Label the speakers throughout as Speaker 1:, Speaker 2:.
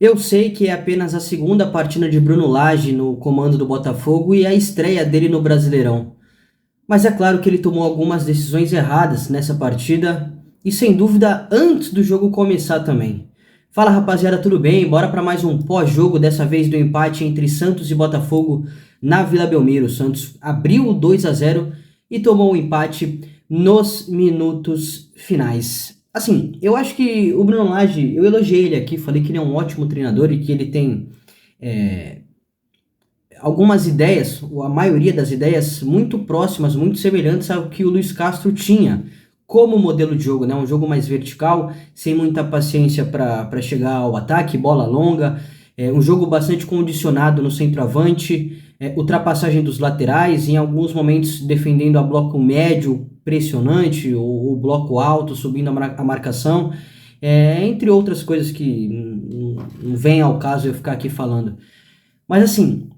Speaker 1: Eu sei que é apenas a segunda partida de Bruno Lage no comando do Botafogo e a estreia dele no Brasileirão. Mas é claro que ele tomou algumas decisões erradas nessa partida e sem dúvida antes do jogo começar também. Fala rapaziada, tudo bem? Bora para mais um pós-jogo, dessa vez do empate entre Santos e Botafogo na Vila Belmiro. O Santos abriu o 2-0 e tomou o empate nos minutos finais. Assim, eu acho que o Bruno Lage, eu elogiei ele aqui, falei que ele é um ótimo treinador e que ele tem algumas ideias, ou a maioria das ideias, muito próximas, muito semelhantes ao que o Luiz Castro tinha como modelo de jogo, né? Um jogo mais vertical, sem muita paciência para chegar ao ataque, bola longa, um jogo bastante condicionado no centroavante, ultrapassagem dos laterais, em alguns momentos defendendo a bloco médio, pressionante, ou bloco alto, subindo a marcação, entre outras coisas que não vem ao caso eu ficar aqui falando. Mas assim,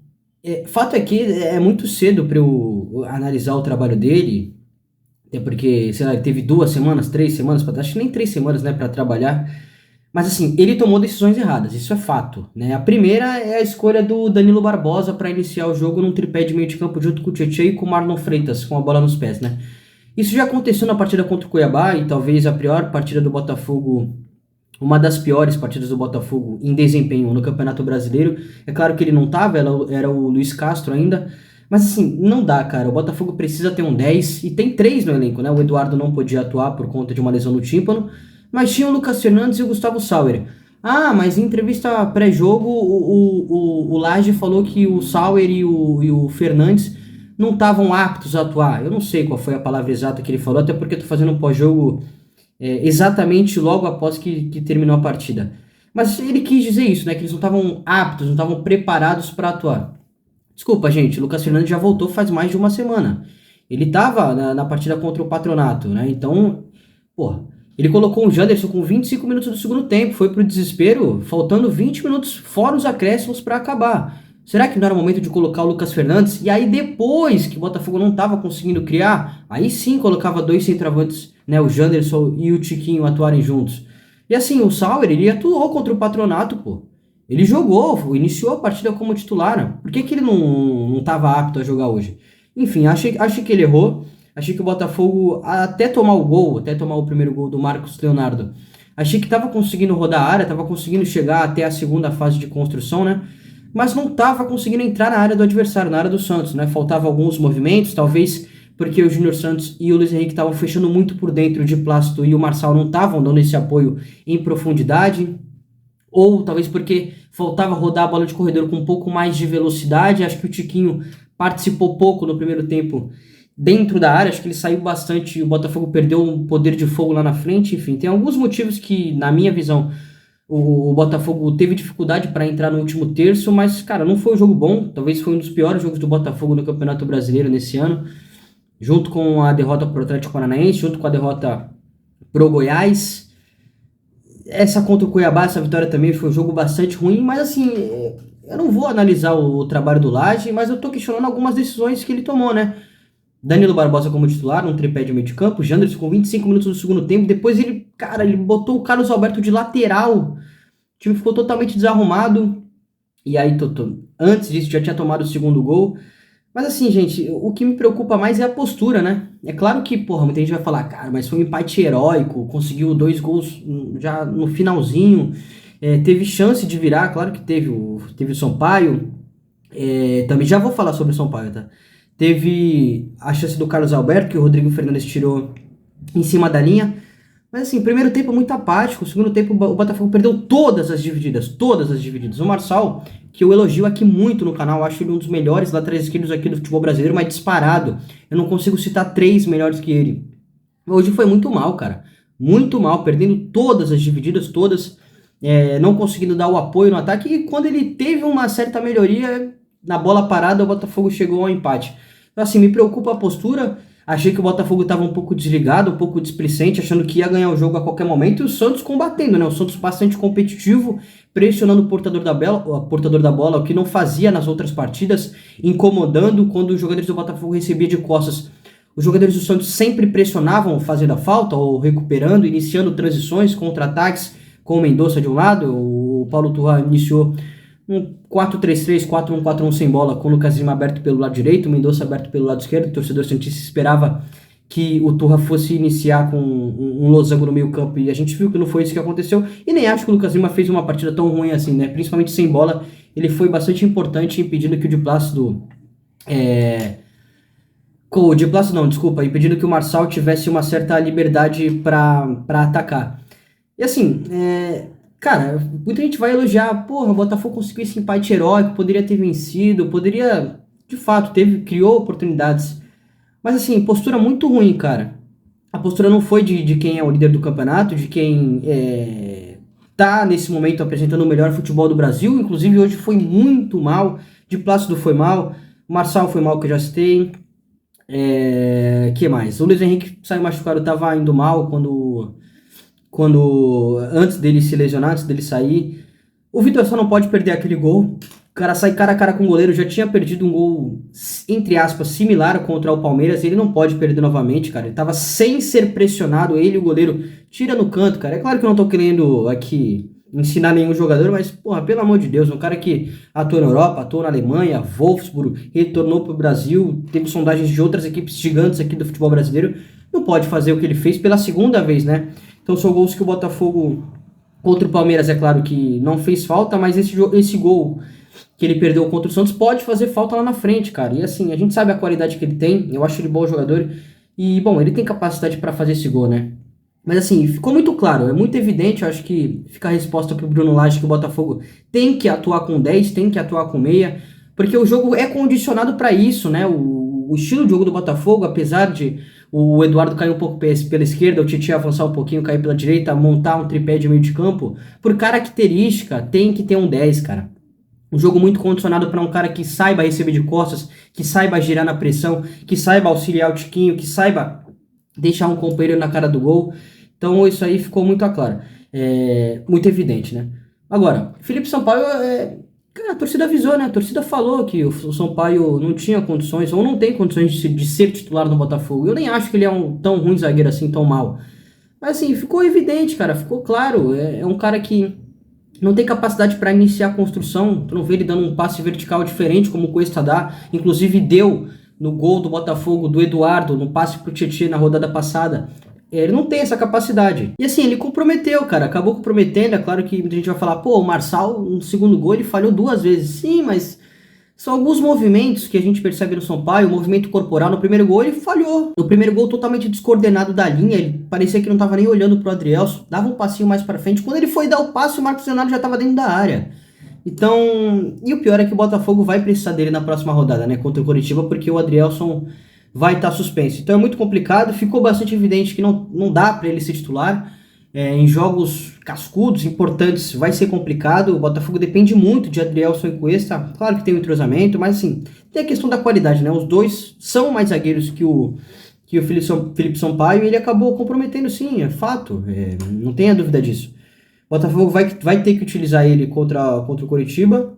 Speaker 1: fato é que é muito cedo para eu analisar o trabalho dele, até porque, sei lá, ele teve 2 semanas, 3 semanas, acho que nem 3 semanas, né, para trabalhar. Mas assim, ele tomou decisões erradas, isso é fato, né? A primeira é a escolha do Danilo Barbosa para iniciar o jogo num tripé de meio de campo junto com o Tietchan e com o Marlon Freitas, com a bola nos pés, né? Isso já aconteceu na partida contra o Cuiabá e talvez a pior partida do Botafogo, uma das piores partidas do Botafogo em desempenho no Campeonato Brasileiro. É claro que ele não estava, era o Luiz Castro ainda, mas assim, não dá, cara. O Botafogo precisa ter um 10 e tem 3 no elenco, né? O Eduardo não podia atuar por conta de uma lesão no tímpano, mas tinha o Lucas Fernandes e o Gustavo Sauer. Ah, mas em entrevista pré-jogo, o Lage falou que o Sauer e o Fernandes não estavam aptos a atuar. Eu não sei qual foi a palavra exata que ele falou, até porque eu tô fazendo um pós-jogo exatamente logo após que terminou a partida. Mas ele quis dizer isso, né? Que eles não estavam aptos, não estavam preparados para atuar. Desculpa, gente, o Lucas Fernandes já voltou faz mais de uma semana. Ele estava na partida contra o Patronato, né? Então, porra, ele colocou o Janderson com 25 minutos do segundo tempo, foi pro desespero, faltando 20 minutos fora os acréscimos para acabar. Será que não era o momento de colocar o Lucas Fernandes? E aí depois que o Botafogo não estava conseguindo criar, aí sim colocava 2 centroavantes, né, o Janderson e o Tiquinho atuarem juntos. E assim, o Sauer, ele atuou contra o Patronato, pô. Ele jogou, iniciou a partida como titular. Por que ele não estava apto a jogar hoje? Enfim, achei que ele errou. Achei que o Botafogo, até tomar o gol, até tomar o primeiro gol do Marcos Leonardo, achei que estava conseguindo rodar a área, estava conseguindo chegar até a segunda fase de construção, né? Mas não estava conseguindo entrar na área do adversário, na área do Santos, né? Faltava alguns movimentos, talvez porque o Júnior Santos e o Luiz Henrique estavam fechando muito por dentro de Plácido e o Marçal não estavam dando esse apoio em profundidade, ou talvez porque faltava rodar a bola de corredor com um pouco mais de velocidade. Acho que o Tiquinho participou pouco no primeiro tempo dentro da área, acho que ele saiu bastante, o Botafogo perdeu um poder de fogo lá na frente. Enfim, tem alguns motivos que, na minha visão, o Botafogo teve dificuldade para entrar no último terço, mas, cara, não foi um jogo bom, talvez foi um dos piores jogos do Botafogo no Campeonato Brasileiro nesse ano, junto com a derrota pro Atlético Paranaense, junto com a derrota pro Goiás. Essa contra o Cuiabá, essa vitória também foi um jogo bastante ruim, mas assim, eu não vou analisar o trabalho do Lage, mas eu tô questionando algumas decisões que ele tomou, né? Danilo Barbosa como titular, num tripé de meio de campo, Janderson com 25 minutos do segundo tempo, depois ele botou o Carlos Alberto de lateral, o time ficou totalmente desarrumado, e aí antes disso já tinha tomado o segundo gol. Mas assim, gente, o que me preocupa mais é a postura, né? É claro que, porra, muita gente vai falar, cara, mas foi um empate heróico, conseguiu 2 gols já no finalzinho, teve chance de virar, claro que teve o Sampaio, também já vou falar sobre o Sampaio, tá? Teve a chance do Carlos Alberto, que o Rodrigo Fernandes tirou em cima da linha. Mas assim, primeiro tempo muito apático, segundo tempo o Botafogo perdeu todas as divididas, todas as divididas. O Marçal, que eu elogio aqui muito no canal, acho ele um dos melhores laterais esquerdos aqui do futebol brasileiro, mas disparado. Eu não consigo citar 3 melhores que ele. Hoje foi muito mal, cara. Muito mal, perdendo todas as divididas, todas, não conseguindo dar o apoio no ataque. E quando ele teve uma certa melhoria, na bola parada, o Botafogo chegou ao empate. Então assim, me preocupa a postura. Achei que o Botafogo estava um pouco desligado, um pouco displicente, achando que ia ganhar o jogo a qualquer momento, e o Santos combatendo, né? O Santos bastante competitivo, pressionando o portador da bola, o que não fazia nas outras partidas, incomodando quando os jogadores do Botafogo recebiam de costas. Os jogadores do Santos sempre pressionavam fazendo a falta, ou recuperando, iniciando transições, contra-ataques, com o Mendonça de um lado, o O Paulo Turra iniciou um 4-3-3, 4-1-4-1 sem bola, com o Lucas Lima aberto pelo lado direito, o Mendonça aberto pelo lado esquerdo. O torcedor santista esperava que o Turra fosse iniciar com um losango no meio campo, e a gente viu que não foi isso que aconteceu, e nem acho que o Lucas Lima fez uma partida tão ruim assim, né? Principalmente sem bola, ele foi bastante importante, impedindo que o Di Plácido... O Di Plácido não, desculpa, impedindo que o Marçal tivesse uma certa liberdade para atacar. E assim, cara, muita gente vai elogiar, porra, o Botafogo conseguiu esse empate heróico, poderia ter vencido, poderia, de fato, criou oportunidades. Mas assim, postura muito ruim, cara. A postura não foi de quem é o líder do campeonato, de quem tá nesse momento apresentando o melhor futebol do Brasil. Inclusive hoje foi muito mal, Di Plácido foi mal, o Marçal foi mal, que eu já citei. Que mais? O Luiz Henrique saiu machucado, tava indo mal antes dele se lesionar, antes dele sair. O Vitor só não pode perder aquele gol. O cara sai cara a cara com o goleiro, já tinha perdido um gol, entre aspas, similar contra o Palmeiras, ele não pode perder novamente, cara. Ele tava sem ser pressionado, ele e o goleiro tira no canto, cara. É claro que eu não tô querendo aqui ensinar nenhum jogador, mas, porra, pelo amor de Deus, um cara que atuou na Europa, atuou na Alemanha, Wolfsburg, retornou pro Brasil, teve sondagens de outras equipes gigantes aqui do futebol brasileiro, não pode fazer o que ele fez pela segunda vez, né? Então são gols que o Botafogo, contra o Palmeiras, é claro que não fez falta, mas esse gol que ele perdeu contra o Santos pode fazer falta lá na frente, cara. E assim, a gente sabe a qualidade que ele tem, eu acho ele bom jogador, e bom, ele tem capacidade para fazer esse gol, né? Mas assim, ficou muito claro, é muito evidente, eu acho que fica a resposta pro Bruno Lage que o Botafogo tem que atuar com 10, tem que atuar com meia, porque o jogo é condicionado para isso, né? O estilo de jogo do Botafogo, apesar de o Eduardo cair um pouco pela esquerda, o Titi avançar um pouquinho, cair pela direita, montar um tripé de meio de campo, por característica, tem que ter um 10, cara. Um jogo muito condicionado para um cara que saiba receber de costas, que saiba girar na pressão, que saiba auxiliar o Tiquinho, que saiba deixar um companheiro na cara do gol. Então isso aí ficou muito claro, muito evidente, né? Agora, Felipe Sampaio, cara, a torcida avisou, né? A torcida falou que o Sampaio não tinha condições, ou não tem condições de ser titular no Botafogo. Eu nem acho que ele é um tão ruim zagueiro assim, tão mal. Mas assim, ficou evidente, cara, ficou claro. É um cara que não tem capacidade para iniciar a construção. Tu não vê ele dando um passe vertical diferente como o Cuesta dá. Inclusive deu no gol do Botafogo, do Eduardo, no passe pro Tietchan na rodada passada. Ele não tem essa capacidade. E assim, ele comprometeu, cara. Acabou comprometendo. É claro que muita gente vai falar, pô, o Marçal, no segundo gol, ele falhou 2 vezes. Sim, mas são alguns movimentos que a gente percebe no Sampaio. O movimento corporal no primeiro gol, ele falhou. No primeiro gol, totalmente descoordenado da linha. Ele parecia que não tava nem olhando pro Adrielson. Dava um passinho mais pra frente. Quando ele foi dar o passe, o Marcos Leonardo já tava dentro da área. Então, e o pior é que o Botafogo vai precisar dele na próxima rodada, né? Contra o Coritiba, porque o Adrielson vai estar suspenso. Então é muito complicado, ficou bastante evidente que não dá para ele ser titular. Em jogos cascudos, importantes, vai ser complicado. O Botafogo depende muito de Adrielson e Cuesta. Claro que tem o entrosamento, mas assim, tem a questão da qualidade, né? Os dois são mais zagueiros que o Felipe Sampaio, e ele acabou comprometendo, sim, é fato. Não tenha dúvida disso. O Botafogo vai ter que utilizar ele contra o Coritiba.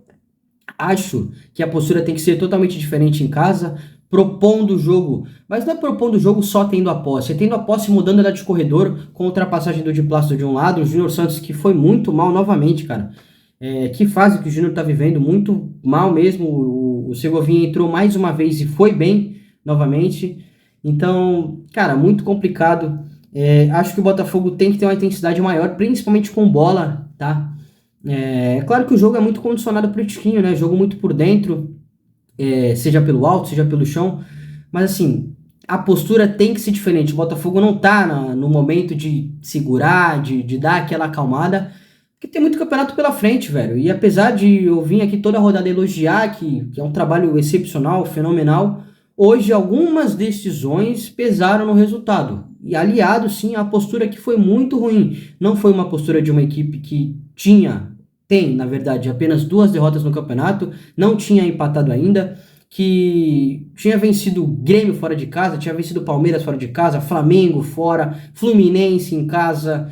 Speaker 1: Acho que a postura tem que ser totalmente diferente em casa, propondo o jogo, mas não é propondo o jogo só tendo a posse, é tendo a posse mudando ela de corredor, com a ultrapassagem do Di Plácido de um lado, o Júnior Santos, que foi muito mal novamente, cara. Que fase que o Júnior tá vivendo, muito mal mesmo. O Segovinha entrou mais uma vez e foi bem novamente. Então, cara, muito complicado. Acho que o Botafogo tem que ter uma intensidade maior, principalmente com bola, tá? É claro que o jogo é muito condicionado pro Tiquinho, né? Jogo muito por dentro, seja pelo alto, seja pelo chão. Mas assim, a postura tem que ser diferente. O Botafogo não tá no momento de segurar, de dar aquela acalmada, porque tem muito campeonato pela frente, velho. E apesar de eu vir aqui toda a rodada elogiar que é um trabalho excepcional, fenomenal, hoje algumas decisões pesaram no resultado. E aliado, sim, à postura que foi muito ruim. Não foi uma postura de uma equipe que tem, na verdade, apenas 2 derrotas no campeonato, não tinha empatado ainda, que tinha vencido o Grêmio fora de casa, tinha vencido o Palmeiras fora de casa, Flamengo fora, Fluminense em casa,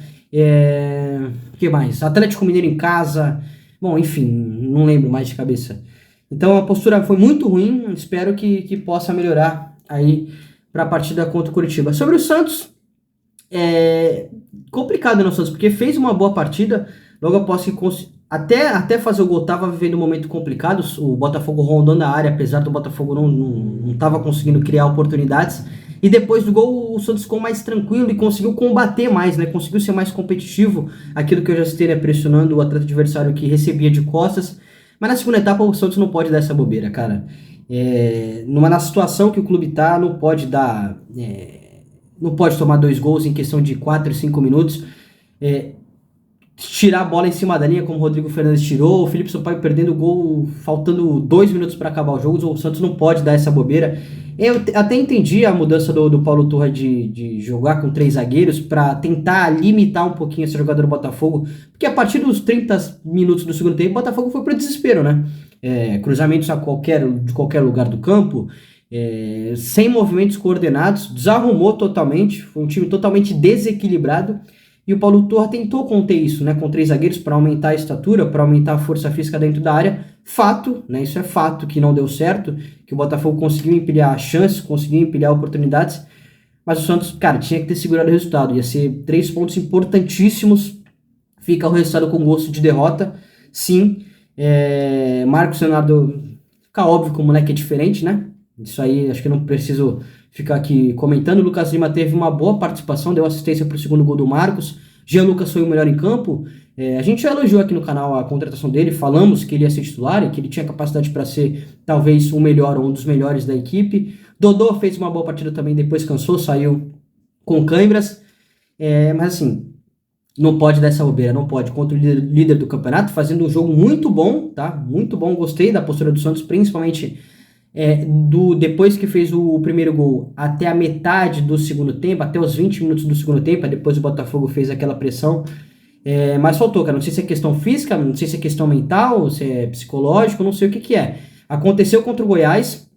Speaker 1: que mais? Atlético Mineiro em casa, bom, enfim, não lembro mais de cabeça. Então a postura foi muito ruim, espero que possa melhorar aí para a partida contra o Coritiba. Sobre o Santos, complicado no Santos, porque fez uma boa partida, logo após que até fazer o gol tava vivendo um momento complicado, o Botafogo rondando a área, apesar do Botafogo não tava conseguindo criar oportunidades. E depois do gol, o Santos ficou mais tranquilo e conseguiu combater mais, né? Conseguiu ser mais competitivo, aquilo que eu já citei, né? Pressionando o atleta adversário que recebia de costas. Mas na segunda etapa, o Santos não pode dar essa bobeira, cara. Na situação que o clube tá, não pode dar. Não pode tomar 2 gols em questão de 4, 5 minutos. Tirar a bola em cima da linha, como o Rodrigo Fernandes tirou, o Felipe Sampaio perdendo o gol, faltando 2 minutos para acabar o jogo. O Santos não pode dar essa bobeira. Eu até entendi a mudança do Paulo Turra de jogar com 3 zagueiros para tentar limitar um pouquinho essa jogada do Botafogo, porque a partir dos 30 minutos do segundo tempo, o Botafogo foi para o desespero, né? Cruzamentos de qualquer lugar do campo, sem movimentos coordenados, desarrumou totalmente, foi um time totalmente desequilibrado. E o Paulo Turra tentou conter isso, né, com 3 zagueiros para aumentar a estatura, para aumentar a força física dentro da área. Fato, né, isso é fato que não deu certo, que o Botafogo conseguiu empilhar chances, conseguiu empilhar oportunidades, mas o Santos, cara, tinha que ter segurado o resultado. Ia ser 3 pontos importantíssimos. Fica o resultado com gosto de derrota, sim. Marcos Leonardo, fica óbvio que o moleque é diferente, né? Isso aí, acho que eu não preciso ficar aqui comentando. O Lucas Lima teve uma boa participação, deu assistência para o segundo gol do Marcos. Jean Lucas foi o melhor em campo. A gente já elogiou aqui no canal a contratação dele, falamos que ele ia ser titular e que ele tinha capacidade para ser talvez o melhor ou um dos melhores da equipe. Dodô fez uma boa partida também, depois cansou, saiu com câimbras. Mas assim, não pode dar essa bobeira, não pode. Contra o líder do campeonato, fazendo um jogo muito bom, tá? Muito bom, gostei da postura do Santos, principalmente depois que fez o primeiro gol até a metade do segundo tempo, até os 20 minutos do segundo tempo, depois o Botafogo fez aquela pressão, mas faltou, cara, não sei se é questão física, não sei se é questão mental, se é psicológico, não sei o que que é. Aconteceu contra o Goiás,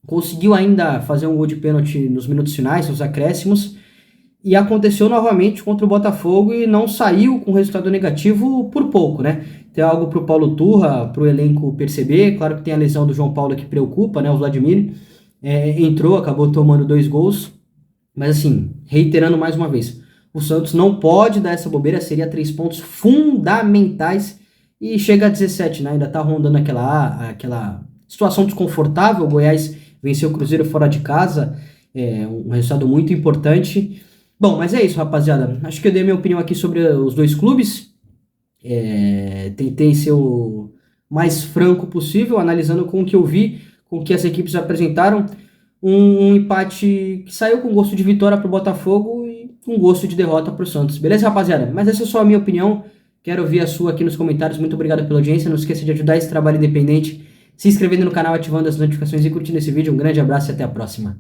Speaker 1: conseguiu ainda fazer um gol de pênalti nos minutos finais, nos acréscimos, e aconteceu novamente contra o Botafogo e não saiu com resultado negativo por pouco, né? Tem algo para o Paulo Turra, para o elenco perceber. Claro que tem a lesão do João Paulo que preocupa, né? O Vladimir entrou, acabou tomando 2 gols. Mas assim, reiterando mais uma vez, o Santos não pode dar essa bobeira, seria 3 pontos fundamentais e chega a 17, né? Ainda tá rondando aquela situação desconfortável. O Goiás venceu o Cruzeiro fora de casa, um resultado muito importante. Bom, mas é isso, rapaziada. Acho que eu dei minha opinião aqui sobre os 2 clubes. Tentei ser o mais franco possível, analisando com o que eu vi, com o que as equipes apresentaram. Um empate que saiu com gosto de vitória para o Botafogo e com gosto de derrota para o Santos. Beleza, rapaziada? Mas essa é só a minha opinião. Quero ouvir a sua aqui nos comentários. Muito obrigado pela audiência. Não esqueça de ajudar esse trabalho independente, se inscrevendo no canal, ativando as notificações e curtindo esse vídeo. Um grande abraço e até a próxima.